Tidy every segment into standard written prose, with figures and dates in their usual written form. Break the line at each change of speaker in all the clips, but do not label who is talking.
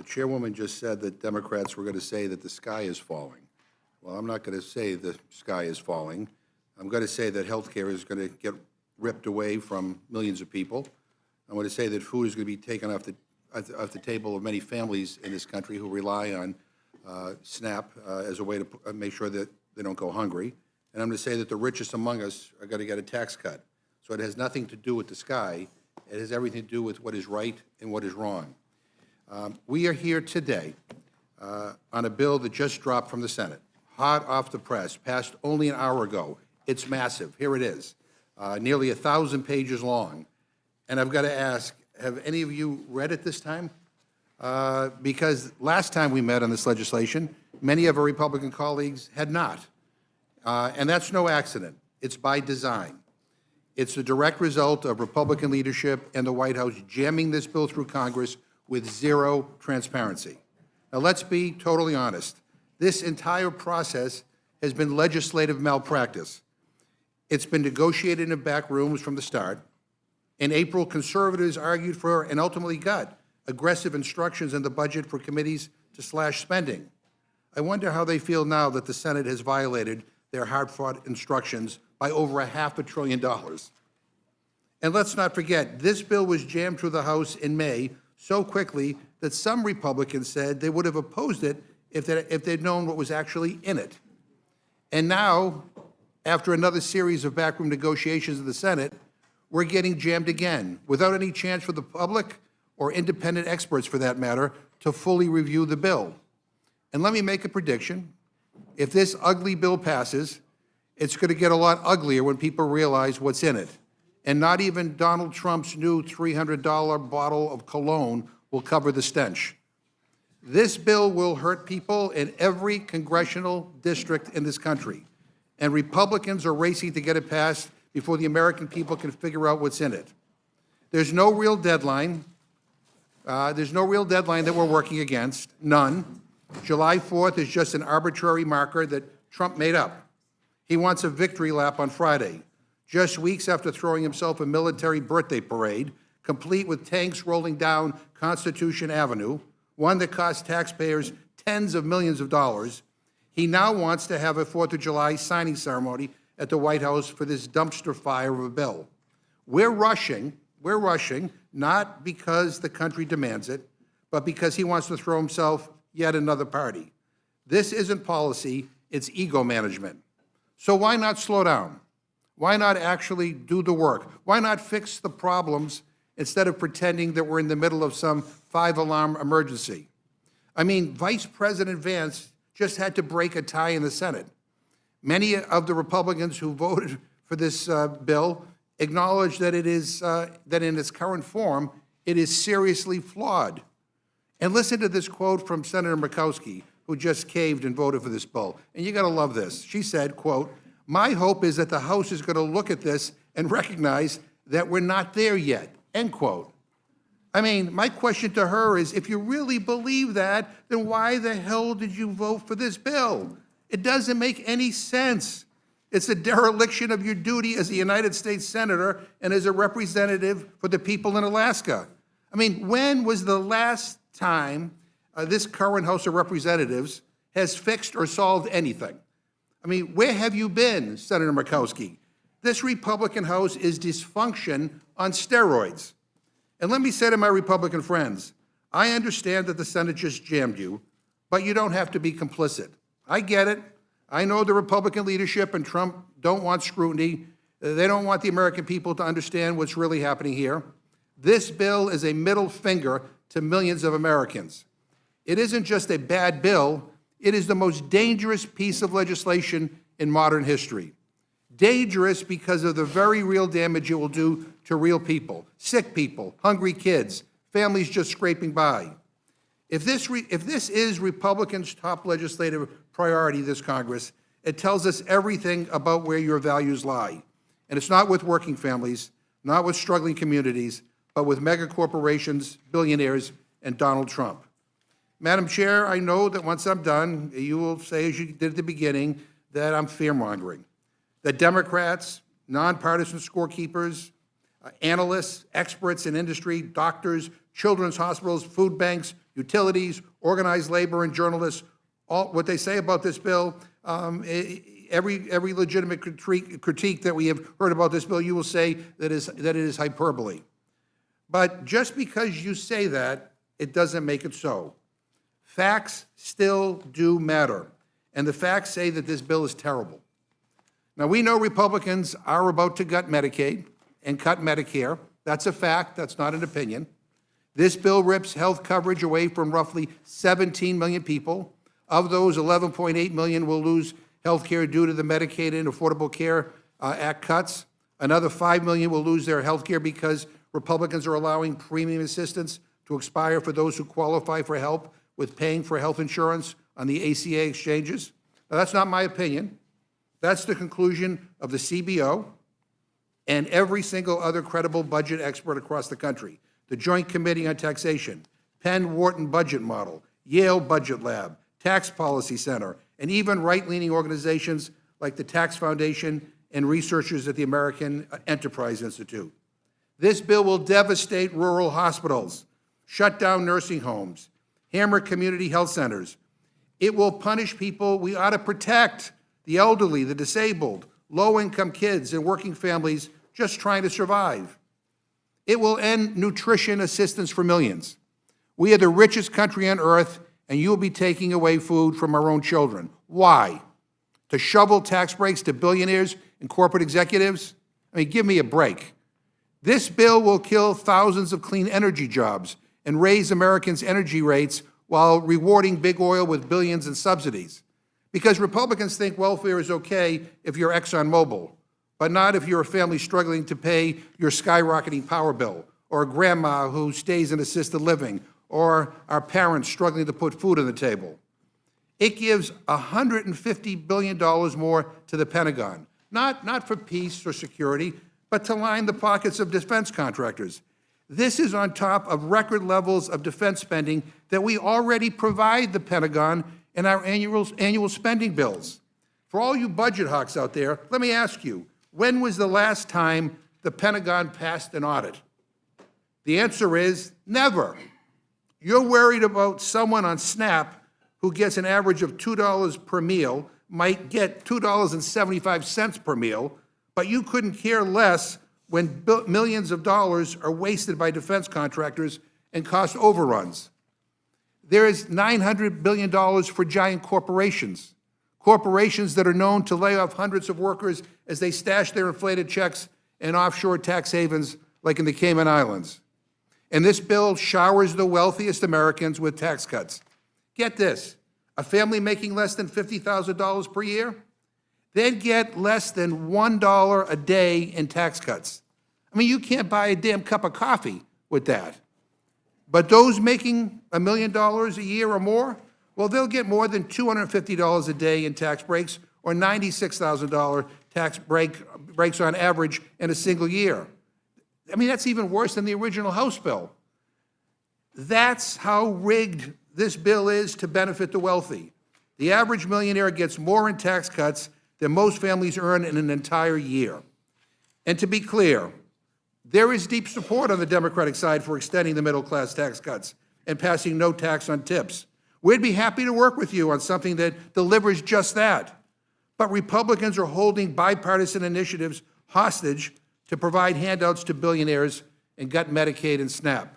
chairwoman just said that Democrats were going to say that the sky is falling. Well, I'm not going to say the sky is falling. I'm going to say that health care is going to get ripped away from millions of people. I'm going to say that food is going to be taken off the table of many families in this country who rely on SNAP as a way to make sure that they don't go hungry. And I'm going to say that the richest among us are going to get a tax cut. So it has nothing to do with the sky. It has everything to do with what is right and what is wrong. We are here today on a bill that just dropped from the Senate, hot off the press, passed only an hour ago. It's massive. Here it is, nearly 1,000 pages long. And I've got to ask, have any of you read it this time? Because last time we met on this legislation, many of our Republican colleagues had not. And that's no accident. It's by design. It's the direct result of Republican leadership and the White House jamming this bill through Congress with zero transparency. Now, let's be totally honest. This entire process has been legislative malpractice. It's been negotiated in back rooms from the start. In April, conservatives argued for and ultimately got aggressive instructions in the budget for committees to slash spending. I wonder how they feel now that the Senate has violated their hard-fought instructions by over $500 billion. And let's not forget, this bill was jammed through the House in May so quickly that some Republicans said they would have opposed it if they'd known what was actually in it. And now, after another series of backroom negotiations in the Senate, we're getting jammed again, without any chance for the public or independent experts, for that matter, to fully review the bill. And let me make a prediction. If this ugly bill passes, it's going to get a lot uglier when people realize what's in it. And not even Donald Trump's new $300 bottle of cologne will cover the stench. This bill will hurt people in every congressional district in this country. And Republicans are racing to get it passed before the American people can figure out what's in it. There's no real deadline. There's no real deadline that we're working against, none. July 4th is just an arbitrary marker that Trump made up. He wants a victory lap on Friday, just weeks after throwing himself a military birthday parade, complete with tanks rolling down Constitution Avenue, one that cost taxpayers tens of millions of dollars. He now wants to have a 4th of July signing ceremony at the White House for this dumpster fire of a bill. We're rushing, not because the country demands it, but because he wants to throw himself yet another party. This isn't policy, it's ego management. So why not slow down? Why not actually do the work? Why not fix the problems instead of pretending that we're in the middle of some 5-alarm emergency? I mean, Vice President Vance just had to break a tie in the Senate. Many of the Republicans who voted for this bill acknowledge that that in its current form, it is seriously flawed. And listen to this quote from Senator Murkowski, who just caved and voted for this bill. And you got to love this. She said, quote, "My hope is that the House is going to look at this and recognize that we're not there yet," end quote. I mean, my question to her is, if you really believe that, then why the hell did you vote for this bill? It doesn't make any sense. It's a dereliction of your duty as a United States Senator and as a representative for the people in Alaska. I mean, when was the last time this current House of Representatives has fixed or solved anything? I mean, where have you been, Senator Murkowski? This Republican House is dysfunction on steroids. And let me say to my Republican friends, I understand that the Senate just jammed you, but you don't have to be complicit. I get it. I know the Republican leadership and Trump don't want scrutiny. They don't want the American people to understand what's really happening here. This bill is a middle finger to millions of Americans. It isn't just a bad bill, it is the most dangerous piece of legislation in modern history. Dangerous because of the very real damage it will do to real people, sick people, hungry kids, families just scraping by. If this is Republicans' top legislative priority this Congress, it tells us everything about where your values lie. And it's not with working families, not with struggling communities, but with mega corporations, billionaires, and Donald Trump. Madam Chair, I know that once I'm done, you will say, as you did at the beginning, that I'm fear-mongering, that Democrats, nonpartisan scorekeepers, analysts, experts in industry, doctors, children's hospitals, food banks, utilities, organized labor, and journalists. All what they say about this bill, every legitimate critique that we have heard about this bill, you will say that it is hyperbole. But just because you say that, it doesn't make it so. Facts still do matter, and the facts say that this bill is terrible. Now, we know Republicans are about to gut Medicaid and cut Medicare. That's a fact. That's not an opinion. This bill rips health coverage away from roughly 17 million people. Of those, 11.8 million will lose health care due to the Medicaid and Affordable Care Act cuts. Another 5 million will lose their health care because Republicans are allowing premium assistance to expire for those who qualify for help with paying for health insurance on the ACA exchanges. Now, that's not my opinion. That's the conclusion of the CBO and every single other credible budget expert across the country. The Joint Committee on Taxation, Penn-Wharton Budget Model, Yale Budget Lab, Tax Policy Center, and even right-leaning organizations like the Tax Foundation and researchers at the American Enterprise Institute. This bill will devastate rural hospitals, shut down nursing homes, hammer community health centers. It will punish people we ought to protect, the elderly, the disabled, low-income kids, and working families just trying to survive. It will end nutrition assistance for millions. We are the richest country on earth, and you will be taking away food from our own children. Why? To shovel tax breaks to billionaires and corporate executives? I mean, give me a break. This bill will kill thousands of clean energy jobs and raise Americans' energy rates while rewarding big oil with billions in subsidies. Because Republicans think welfare is okay if you're ExxonMobil, but not if you're a family struggling to pay your skyrocketing power bill, or a grandma who stays in assisted living, or our parents struggling to put food on the table. It gives $150 billion more to the Pentagon, not for peace or security, but to line the pockets of defense contractors. This is on top of record levels of defense spending that we already provide the Pentagon in our annual spending bills. For all you budget hawks out there, let me ask you, when was the last time the Pentagon passed an audit? The answer is never. You're worried about someone on SNAP who gets an average of $2 per meal, might get $2.75 per meal, but you couldn't care less when millions of dollars are wasted by defense contractors and cost overruns. There is $900 billion for giant corporations, corporations that are known to lay off hundreds of workers as they stash their inflated checks in offshore tax havens like in the Cayman Islands. And this bill showers the wealthiest Americans with tax cuts. Get this, a family making less than $50,000 per year, they'd get less than $1 a day in tax cuts. I mean, you can't buy a damn cup of coffee with that. But those making $1 million a year or more, well, they'll get more than $250 a day in tax breaks, or $96,000 tax breaks on average in a single year. I mean, that's even worse than the original House bill. That's how rigged this bill is to benefit the wealthy. The average millionaire gets more in tax cuts than most families earn in an entire year. And to be clear, there is deep support on the Democratic side for extending the middle-class tax cuts and passing no tax on tips. We'd be happy to work with you on something that delivers just that. But Republicans are holding bipartisan initiatives hostage to provide handouts to billionaires and gut Medicaid and SNAP.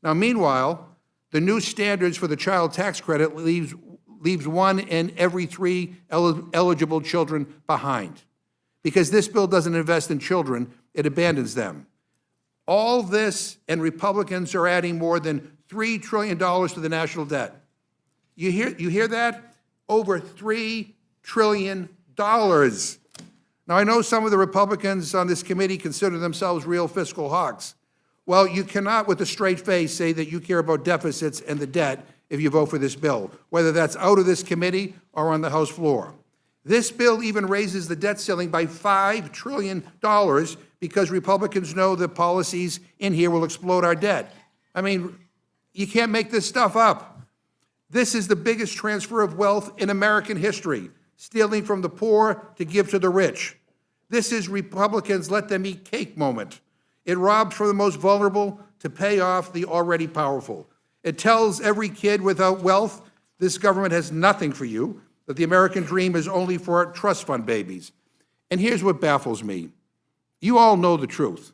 Now, meanwhile, the new standards for the child tax credit leaves 1 in every 3 eligible children behind. Because this bill doesn't invest in children, it abandons them. All this, and Republicans are adding more than $3 trillion to the national debt. You hear that? Over $3 trillion. Now, I know some of the Republicans on this committee consider themselves real fiscal hawks. Well, you cannot with a straight face say that you care about deficits and the debt if you vote for this bill, whether that's out of this committee or on the House floor. This bill even raises the debt ceiling by $5 trillion because Republicans know the policies in here will explode our debt. I mean, you can't make this stuff up. This is the biggest transfer of wealth in American history, stealing from the poor to give to the rich. This is Republicans' let them eat cake moment. It robs from the most vulnerable to pay off the already powerful. It tells every kid without wealth this government has nothing for you, that the American dream is only for trust fund babies. And here's what baffles me. You all know the truth.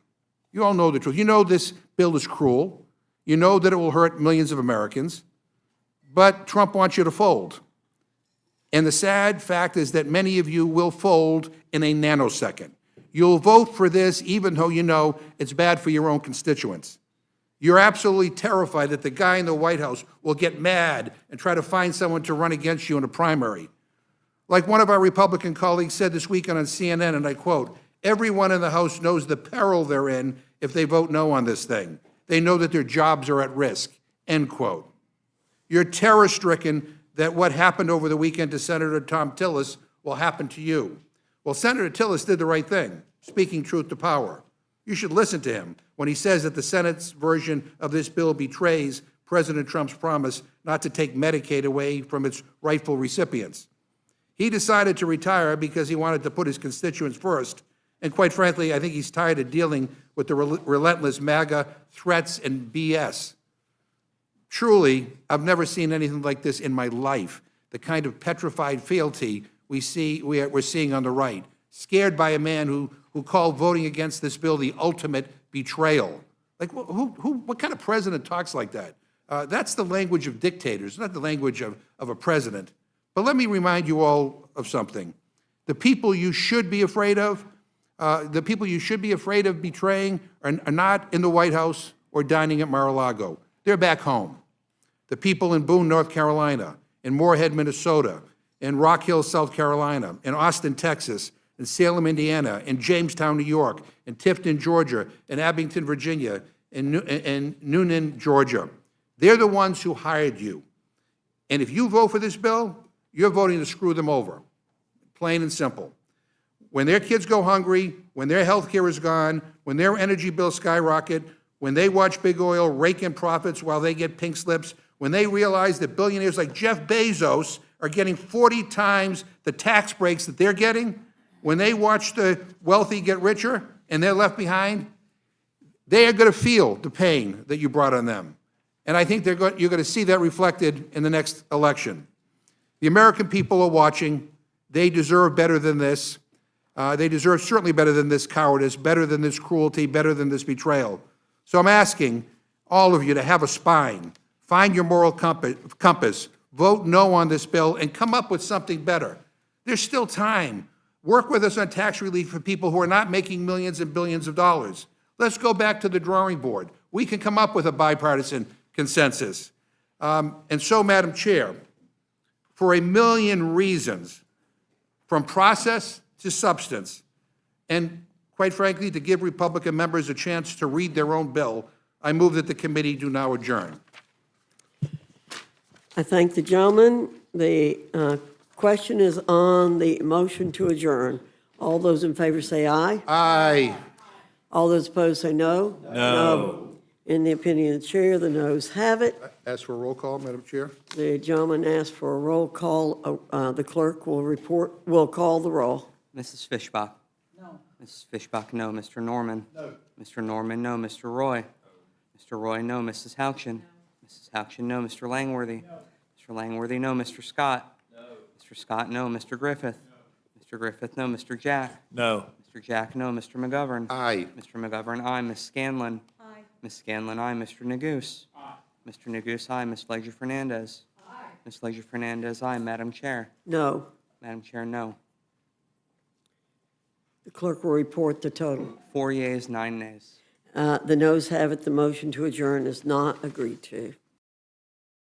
You all know the truth. You know this bill is cruel. You know that it will hurt millions of Americans. But Trump wants you to fold. And the sad fact is that many of you will fold in a nanosecond. You'll vote for this even though you know it's bad for your own constituents. You're absolutely terrified that the guy in the White House will get mad and try to find someone to run against you in a primary. Like one of our Republican colleagues said this weekend on CNN, and I quote, "Everyone in the House knows the peril they're in if they vote no on this thing. They know that their jobs are at risk," end quote. You're terror-stricken that what happened over the weekend to Senator Tom Tillis will happen to you. Well, Senator Tillis did the right thing, speaking truth to power. You should listen to him when he says that the Senate's version of this bill betrays President Trump's promise not to take Medicaid away from its rightful recipients. He decided to retire because he wanted to put his constituents first, and quite frankly, I think he's tired of dealing with the relentless MAGA threats and BS. Truly, I've never seen anything like this in my life, the kind of petrified fealty we're seeing on the right, scared by a man who called voting against this bill the ultimate betrayal. Like, what kind of president talks like that? That's the language of dictators, not the language of a president. But let me remind you all of something. The people you should be afraid of, betraying are not in the White House or dining at Mar-a-Lago. They're back home. The people in Boone, North Carolina, in Moorhead, Minnesota, in Rock Hill, South Carolina, in Austin, Texas, in Salem, Indiana, in Jamestown, New York, in Tifton, Georgia, in Abington, Virginia, in Noonan, Georgia. They're the ones who hired you. And if you vote for this bill, you're voting to screw them over, plain and simple. When their kids go hungry, when their health care is gone, when their energy bills skyrocket, when they watch big oil rake in profits while they get pink slips, when they realize that billionaires like Jeff Bezos are getting 40 times the tax breaks that they're getting, when they watch the wealthy get richer and they're left behind, they are going to feel the pain that you brought on them. And I think you're going to see that reflected in the next election. The American people are watching. They deserve better than this. They deserve certainly better than this cowardice, better than this cruelty, better than this betrayal. So I'm asking all of you to have a spine, find your moral compass, vote no on this bill, and come up with something better. There's still time. Work with us on tax relief for people who are not making millions and billions of dollars. Let's go back to the drawing board. We can come up with a bipartisan consensus. And so, Madam Chair, for a million reasons, from process to substance, and quite frankly, to give Republican members a chance to read their own bill, I move that the committee do now adjourn.
I thank the gentleman. The question is on the motion to adjourn. All those in favor say aye.
Aye.
All those opposed say no.
No.
In the opinion of the chair, the noes have it.
Ask for a roll call, Madam Chair.
The gentleman asked for a roll call. The clerk will call the roll.
Mrs. Fishbach? No. Mrs. Fishbach, no. Mr. Norman? No. Mr. Norman, no. Mr. Roy? No. Mr. Roy, no. Mrs. Houchin? No. Mrs. Houchin, no. Mr. Langworthy? No. Mr. Langworthy, no. Mr. Scott? No. Mr. Scott, no. Mr. Griffith? No. Mr. Griffith, no. Mr. Jack?
No.
Mr. Jack, no. Mr. McGovern?
Aye.
Mr. McGovern, aye. Ms. Scanlon? Aye. Ms. Scanlon, aye. Mr. Neguse? Aye. Mr. Neguse, aye. Ms. Fleischer-Fernandez? Aye. Ms. Fleischer-Fernandez, aye. Madam Chair?
No.
Madam Chair, no.
The clerk will report the total.
4 yeas, 9 nays.
The noes have it. The motion to adjourn is not agreed to.